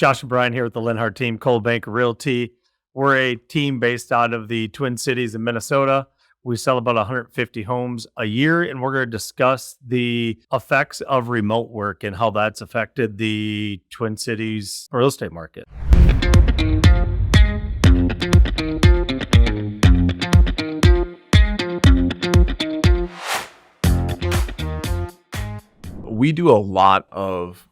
Josh and Brian here with the Linhart team, Coldwell Banker Realty. We're a team based out of the Twin Cities in Minnesota. We sell about 150 homes a year, and we're going to discuss the effects of remote work and how that's affected the Twin Cities real estate market. We do a lot of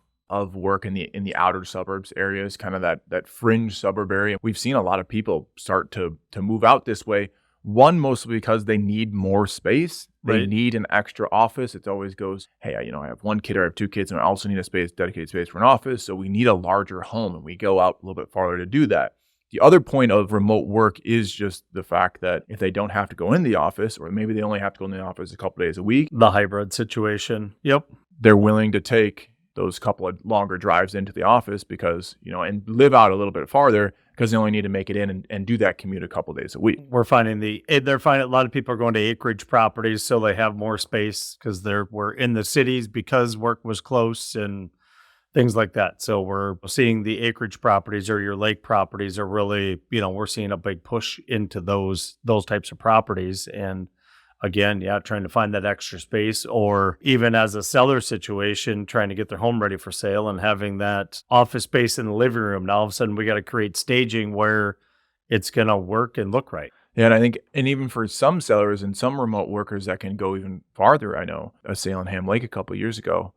work in the outer suburbs areas, kind of that fringe suburb area. We've seen a lot of people start to move out this way. One, mostly because they need more space. They need an extra office. It always goes, hey, I have one kid or I have two kids, and I also need a dedicated space for an office. So we need a larger home, and we go out a little bit farther to do that. The other point of remote work is just the fact that if they don't have to go in the office, or maybe they only have to go in the office a couple days a week. The hybrid situation. Yep. They're willing to take those couple of longer drives into the office because, and live out a little bit farther because they only need to make it in and do that commute a couple days a week. We're finding they're finding a lot of people are going to acreage properties so they have more space because we're in the cities because work was close and things like that. So we're seeing the acreage properties or your lake properties are really, we're seeing a big push into those types of properties. And again, trying to find that extra space, or even as a seller situation, trying to get their home ready for sale and having that office space in the living room. Now, all of a sudden, we got to create staging where it's going to work and look right. Yeah, and I think, and even for some sellers and some remote workers that can go even farther, I know a sale in Ham Lake a couple of years ago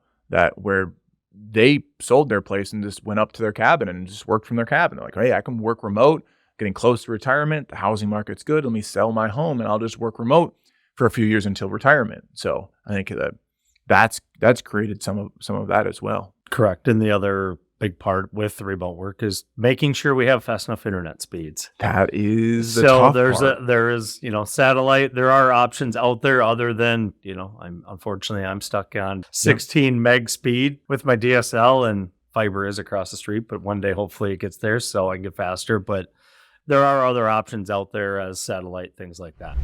where they sold their place and just went up to their cabin and just worked from their cabin. They're like, hey, I can work remote, getting close to retirement. The housing market's good. Let me sell my home and I'll just work remote for a few years until retirement. So I think that's created some of that as well. Correct. And the other big part with the remote work is making sure we have fast enough internet speeds. That is the tough part. There is satellite. There are options out there other than I'm stuck on 16 meg speed with my DSL, and fiber is across the street. But one day hopefully it gets there so I can get faster. But there are other options out there as satellite, things like that.